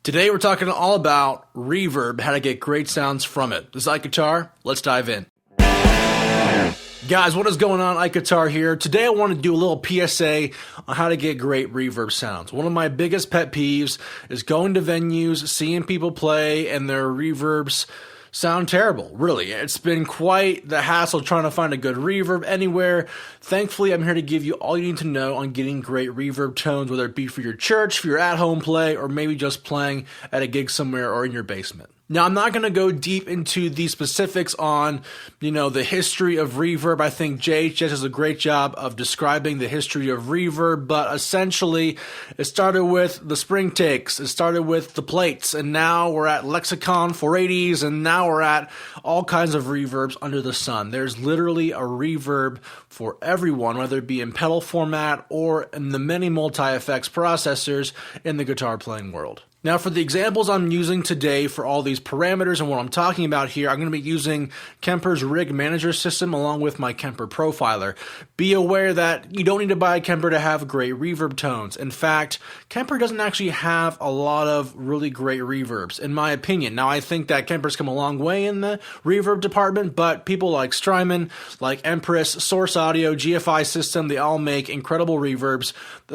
Today we're talking all about reverb, how to get great sounds from it. This is IkeGuitar. Let's dive in. Guys, what is going on? IkeGuitar here. Today I want to do a little PSA on how to get great reverb sounds. One of my biggest pet peeves is going to venues, seeing people play, and their reverbs sound terrible. Really, it's been quite the hassle trying to find a good reverb anywhere. Thankfully, I'm here to give you all you need to know on getting great reverb tones, whether it be for your church, for your at-home play, or maybe just playing at a gig somewhere or in your basement. Now, I'm not going to go deep into the specifics on, the history of reverb. I think JHS does a great job of describing the history of reverb, but essentially, it started with the spring takes, it started with the plates, and now we're at Lexicon 480s, and now we're at all kinds of reverbs under the sun. There's literally a reverb for everyone, whether it be in pedal format or in the many multi-effects processors in the guitar playing world. Now, for the examples I'm using today for all these parameters and what I'm talking about here, I'm going to be using Kemper's Rig Manager system along with my Kemper Profiler. Be aware that you don't need to buy a Kemper to have great reverb tones. In fact, Kemper doesn't actually have a lot of really great reverbs, in my opinion. Now, I think that Kemper's come a long way in the reverb department, but people like Strymon, like Empress, Source Audio, GFI System, they all make incredible reverbs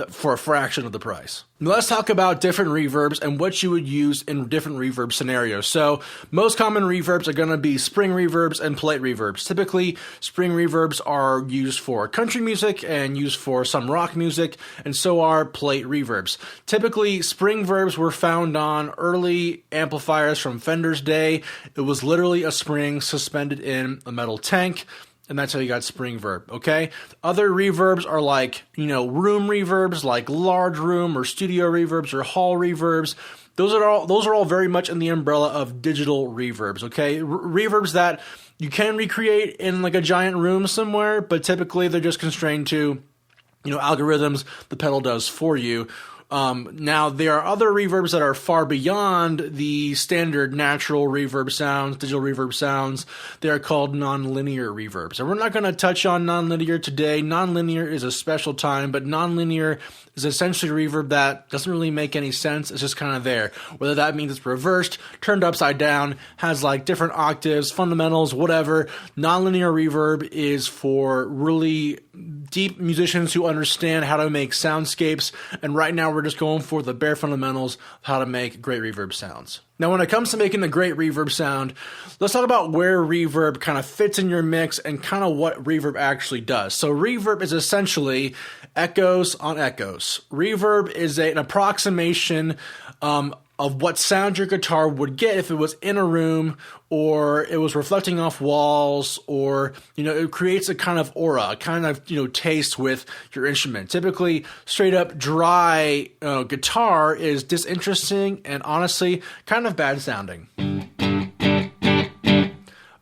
for a fraction of the price. Now, let's talk about different reverbs and what you would use in different reverb scenarios. So most common reverbs are going to be spring reverbs and plate reverbs. Typically, spring reverbs are used for country music and used for some rock music, and so are plate reverbs. Typically, spring reverbs were found on early amplifiers from Fender's day. It was literally a spring suspended in a metal tank. And that's how you got spring verb, okay? Other reverbs are like, room reverbs, like large room or studio reverbs or hall reverbs. Those are all very much in the umbrella of digital reverbs, okay? Reverbs that you can recreate in like a giant room somewhere, but typically they're just constrained to, algorithms the pedal does for you. Now, there are other reverbs that are far beyond the standard natural reverb sounds, digital reverb sounds. They are called nonlinear reverbs. And we're not going to touch on nonlinear today. Nonlinear is a special time, but nonlinear is essentially a reverb that doesn't really make any sense. It's just kind of there. Whether that means it's reversed, turned upside down, has like different octaves, fundamentals, whatever. Nonlinear reverb is for really deep musicians who understand how to make soundscapes. And right now we're just going for the bare fundamentals of how to make great reverb sounds. Now, when it comes to making a great reverb sound, let's talk about where reverb kind of fits in your mix and kind of what reverb actually does. So reverb is essentially echoes on echoes. Reverb is an approximation of what sound your guitar would get if it was in a room or it was reflecting off walls, or it creates a kind of aura, a kind of taste with your instrument. Typically, straight up dry guitar is disinteresting and honestly kind of bad sounding.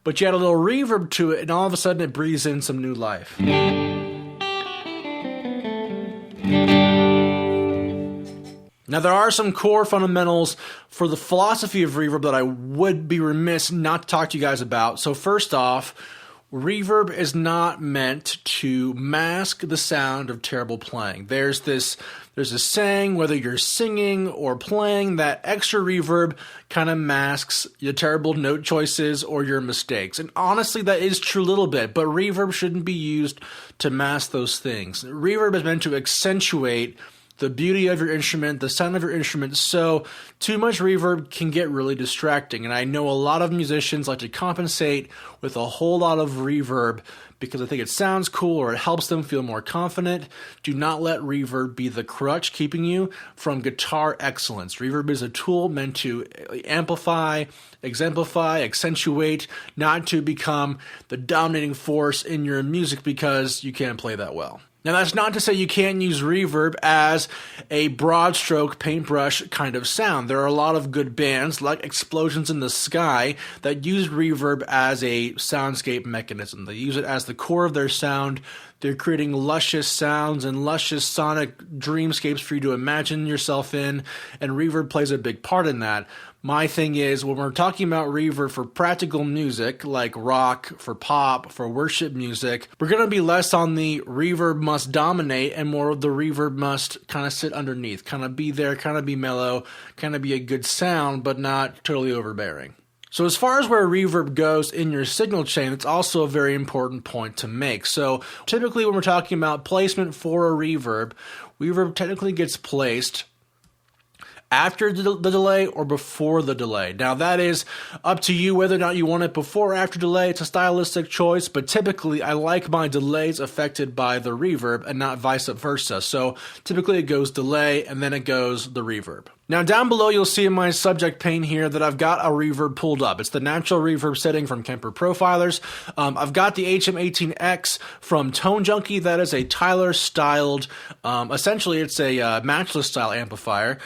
But you add a little reverb to it and all of a sudden it breathes in some new life. Now, there are some core fundamentals for the philosophy of reverb that I would be remiss not to talk to you guys about. So first off, reverb is not meant to mask the sound of terrible playing. There's a saying, whether you're singing or playing, that extra reverb kind of masks your terrible note choices or your mistakes. And honestly, that is true a little bit, but reverb shouldn't be used to mask those things. Reverb is meant to accentuate the beauty of your instrument, the sound of your instrument, so too much reverb can get really distracting. And I know a lot of musicians like to compensate with a whole lot of reverb because I think it sounds cool or it helps them feel more confident. Do not let reverb be the crutch keeping you from guitar excellence. Reverb is a tool meant to amplify, exemplify, accentuate, not to become the dominating force in your music because you can't play that well. Now, that's not to say you can't use reverb as a broad stroke paintbrush kind of sound. There are a lot of good bands like Explosions in the Sky that use reverb as a soundscape mechanism. They use it as the core of their sound. They're creating luscious sounds and luscious sonic dreamscapes for you to imagine yourself in, and reverb plays a big part in that. My thing is, when we're talking about reverb for practical music, like rock, for pop, for worship music, we're going to be less on the reverb must dominate and more of the reverb must kind of sit underneath, kind of be there, kind of be mellow, kind of be a good sound, but not totally overbearing. So as far as where reverb goes in your signal chain, it's also a very important point to make. So typically when we're talking about placement for a reverb technically gets placed after the delay or before the delay. Now that is up to you whether or not you want it before or after delay. It's a stylistic choice, but typically I like my delays affected by the reverb and not vice versa. So typically it goes delay and then it goes the reverb. Now down below you'll see in my subject pane here that I've got a reverb pulled up. It's the natural reverb setting from Kemper Profilers. I've got the HM18X from Tone Junkie. That is a Tyler styled, essentially it's a matchless style amplifier.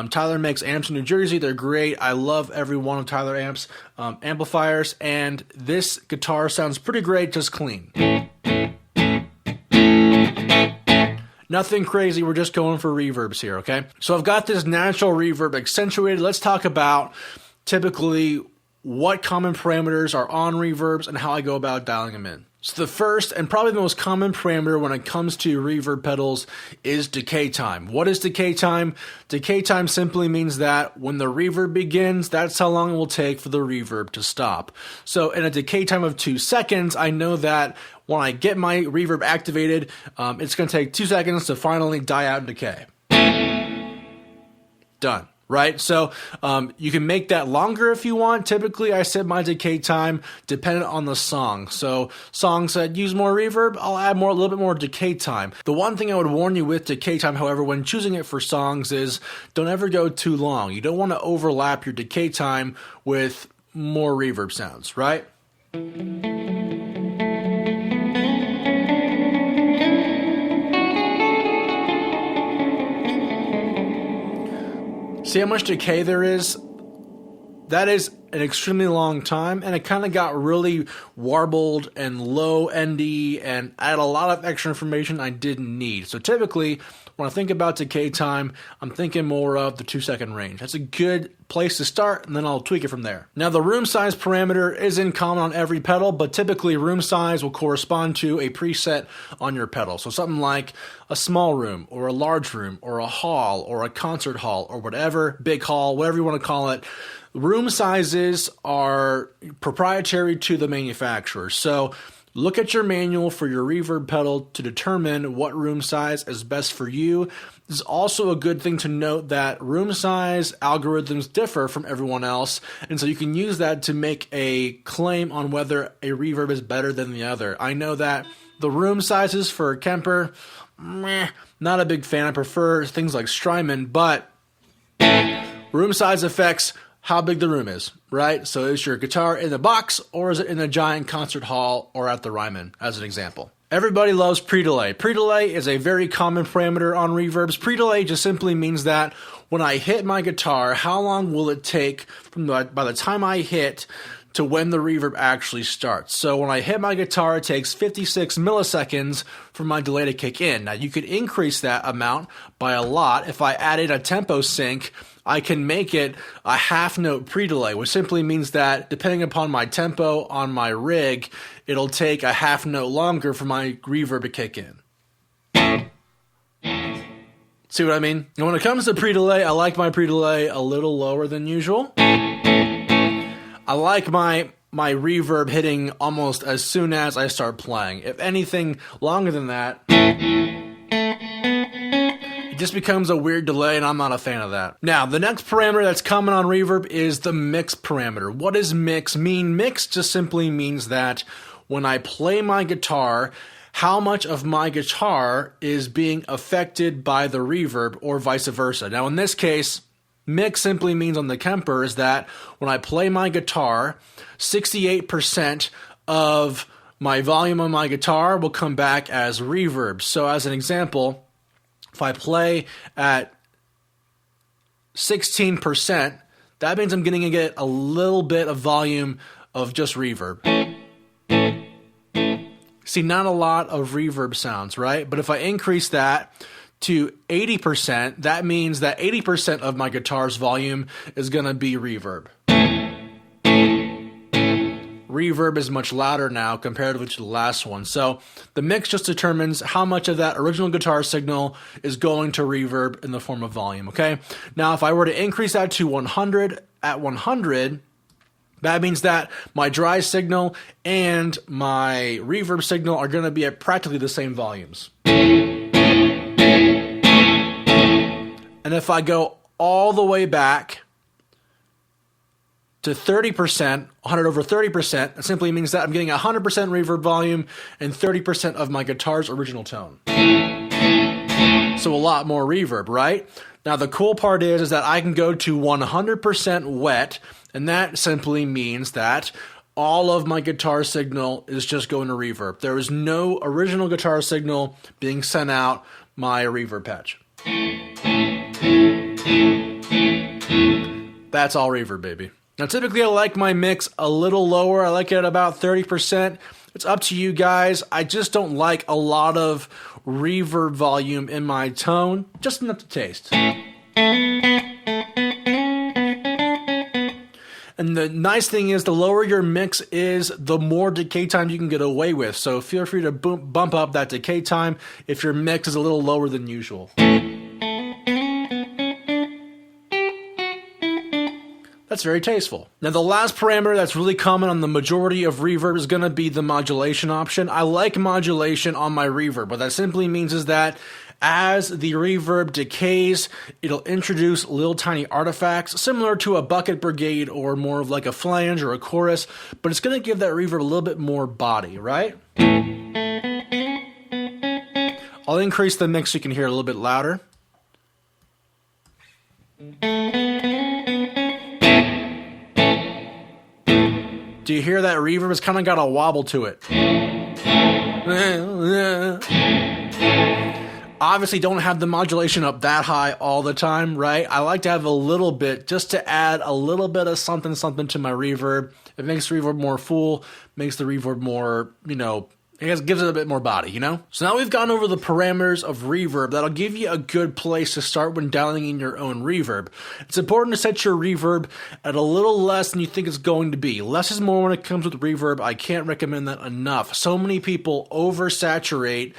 Tyler makes amps in New Jersey. They're great. I love every one of Tyler amps amplifiers, and this guitar sounds pretty great, just clean. Nothing crazy, we're just going for reverbs here, okay? So I've got this natural reverb accentuated. Let's talk about typically what common parameters are on reverbs and how I go about dialing them in. So the first and probably the most common parameter when it comes to reverb pedals is decay time. What is decay time? Decay time simply means that when the reverb begins, that's how long it will take for the reverb to stop. So in a decay time of 2 seconds, I know that when I get my reverb activated, it's going to take 2 seconds to finally die out and decay. Done. Right? So you can make that longer if you want. Typically, I set my decay time dependent on the song. So songs that use more reverb, I'll add a little bit more decay time. The one thing I would warn you with decay time, however, when choosing it for songs is don't ever go too long. You don't want to overlap your decay time with more reverb sounds, right? See how much decay there is? That is an extremely long time, and it kind of got really warbled and low-endy and added a lot of extra information I didn't need. So typically, when I think about decay time, I'm thinking more of the 2 second range. That's a good place to start, and then I'll tweak it from there. Now, the room size parameter isn't common on every pedal, but typically room size will correspond to a preset on your pedal. So something like a small room, or a large room, or a hall, or a concert hall, or whatever, big hall, whatever you want to call it. Room sizes are proprietary to the manufacturer. So look at your manual for your reverb pedal to determine what room size is best for you. This is also a good thing to note that room size algorithms differ from everyone else, and so you can use that to make a claim on whether a reverb is better than the other. I know that the room sizes for Kemper, not a big fan. I prefer things like Strymon, but room size affects how big the room is, right? So is your guitar in the box, or is it in a giant concert hall or at the Ryman, as an example? Everybody loves pre-delay. Pre-delay is a very common parameter on reverbs. Pre-delay just simply means that when I hit my guitar, how long will it take by the time I hit to when the reverb actually starts. So when I hit my guitar, it takes 56 milliseconds for my delay to kick in. Now you could increase that amount by a lot. If I added a tempo sync, I can make it a half note pre-delay, which simply means that depending upon my tempo on my rig, it'll take a half note longer for my reverb to kick in. See what I mean? And when it comes to pre-delay, I like my pre-delay a little lower than usual. I like my reverb hitting almost as soon as I start playing. If anything longer than that, it just becomes a weird delay, and I'm not a fan of that. Now, the next parameter that's common on reverb is the mix parameter. What does mix mean? Mix just simply means that when I play my guitar, how much of my guitar is being affected by the reverb or vice versa. Now, in this case, mix simply means on the Kemper is that when I play my guitar, 68% of my volume on my guitar will come back as reverb. So as an example, if I play at 16%, that means I'm going to get a little bit of volume of just reverb. See, not a lot of reverb sounds, right? But if I increase that to 80%, that means that 80% of my guitar's volume is going to be reverb. Reverb is much louder now comparatively to the last one. So the mix just determines how much of that original guitar signal is going to reverb in the form of volume, okay? Now, if I were to increase that to 100, at 100, that means that my dry signal and my reverb signal are going to be at practically the same volumes. And if I go all the way back to 30%, 100 over 30%, it simply means that I'm getting 100% reverb volume and 30% of my guitar's original tone. So a lot more reverb, right? Now the cool part is that I can go to 100% wet, and that simply means that all of my guitar signal is just going to reverb. There is no original guitar signal being sent out my reverb patch. That's all reverb, baby. Now, typically I like my mix a little lower. I like it at about 30%. It's up to you guys. I just don't like a lot of reverb volume in my tone. Just enough to taste. And the nice thing is, the lower your mix is, the more decay time you can get away with. So feel free to bump up that decay time if your mix is a little lower than usual. That's very tasteful. Now, the last parameter that's really common on the majority of reverb is going to be the modulation option. I like modulation on my reverb. What that simply means is that as the reverb decays, it'll introduce little tiny artifacts similar to a bucket brigade or more of like a flange or a chorus, but it's going to give that reverb a little bit more body, right? I'll increase the mix so you can hear it a little bit louder. Do you hear that reverb? It's kind of got a wobble to it. Obviously, don't have the modulation up that high all the time, right? I like to have a little bit just to add a little bit of something to my reverb. It makes the reverb more full, makes the reverb more, I guess gives it a bit more body, So now we've gone over the parameters of reverb. That'll give you a good place to start when dialing in your own reverb. It's important to set your reverb at a little less than you think it's going to be. Less is more when it comes with reverb. I can't recommend that enough. So many people oversaturate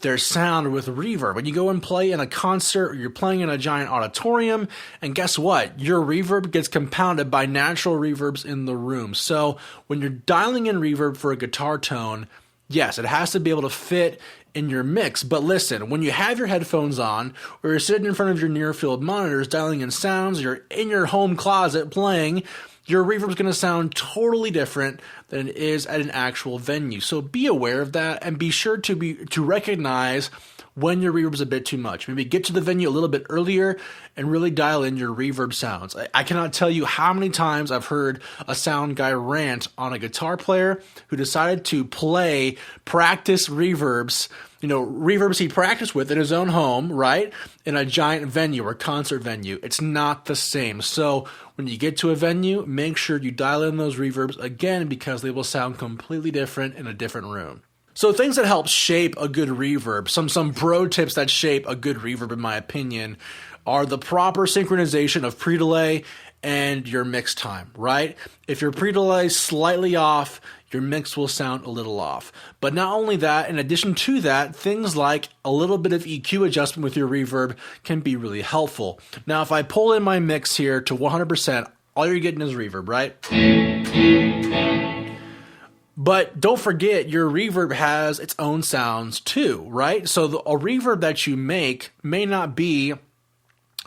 their sound with reverb. When you go and play in a concert or you're playing in a giant auditorium, and guess what? Your reverb gets compounded by natural reverbs in the room. So when you're dialing in reverb for a guitar tone, yes, it has to be able to fit in your mix. But listen, when you have your headphones on, or you're sitting in front of your near-field monitors dialing in sounds, or you're in your home closet playing, your reverb is going to sound totally different than it is at an actual venue. So be aware of that, and be sure to recognize when your reverb is a bit too much. Maybe get to the venue a little bit earlier and really dial in your reverb sounds. I cannot tell you how many times I've heard a sound guy rant on a guitar player who decided to play practice reverbs, reverbs he practiced with in his own home, right? In a giant venue or concert venue. It's not the same. So when you get to a venue, make sure you dial in those reverbs again, because they will sound completely different in a different room. So things that help shape a good reverb, some pro tips that shape a good reverb in my opinion, are the proper synchronization of pre-delay and your mix time, right? If your pre-delay is slightly off, your mix will sound a little off. But not only that, in addition to that, things like a little bit of EQ adjustment with your reverb can be really helpful. Now, if I pull in my mix here to 100%, all you're getting is reverb, right? But don't forget, your reverb has its own sounds too, right? So a reverb that you make may not be,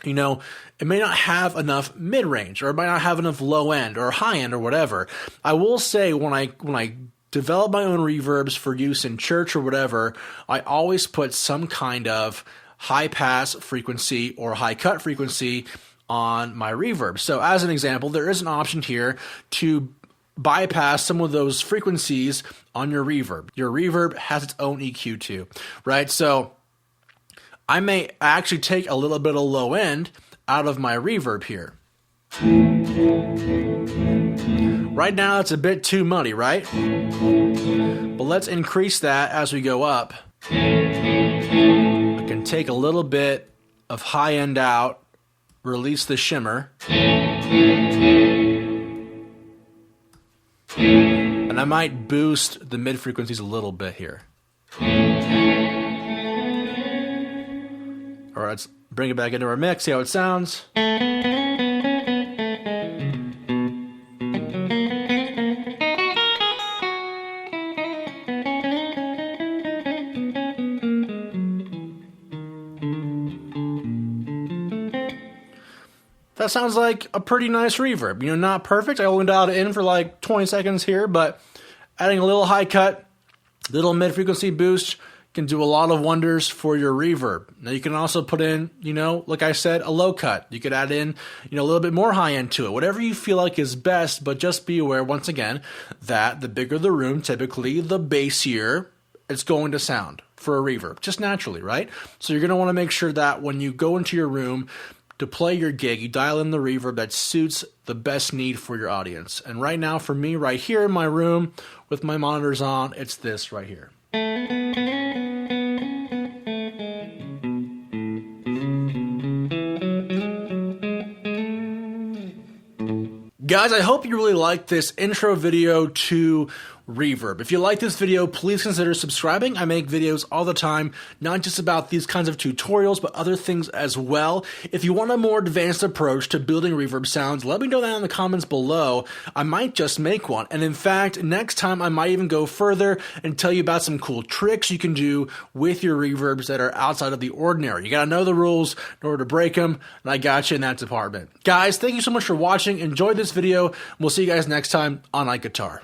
it may not have enough mid-range, or it might not have enough low-end or high-end or whatever. I will say, when I develop my own reverbs for use in church or whatever, I always put some kind of high-pass frequency or high-cut frequency on my reverb. So as an example, there is an option here to bypass some of those frequencies on your reverb. Your reverb has its own EQ too, right? So I may actually take a little bit of low end out of my reverb here. Right now it's a bit too muddy, right? But let's increase that as we go up. I can take a little bit of high end out, release the shimmer, and I might boost the mid frequencies a little bit here. All right, let's bring it back into our mix, see how it sounds. That sounds like a pretty nice reverb. You know, not perfect. I only dialed it in for like 20 seconds here, but adding a little high cut, little mid-frequency boost can do a lot of wonders for your reverb. Now you can also put in, you know, like I said, a low cut. You could add in, you know, a little bit more high end to it. Whatever you feel like is best, but just be aware once again that the bigger the room, typically the bassier it's going to sound for a reverb, just naturally, right? So you're going to want to make sure that when you go into your room to play your gig, you dial in the reverb that suits the best need for your audience. And right now for me, right here in my room with my monitors on, it's this right here. Guys, I hope you really liked this intro video to Reverb. If you like this video, please consider subscribing. I make videos all the time, not just about these kinds of tutorials, but other things as well. If you want a more advanced approach to building reverb sounds, let me know that in the comments below. I might just make one. And in fact, next time I might even go further and tell you about some cool tricks you can do with your reverbs that are outside of the ordinary. You gotta know the rules in order to break them, and I got you in that department. Guys, thank you so much for watching. Enjoy this video. We'll see you guys next time on IkeGuitar.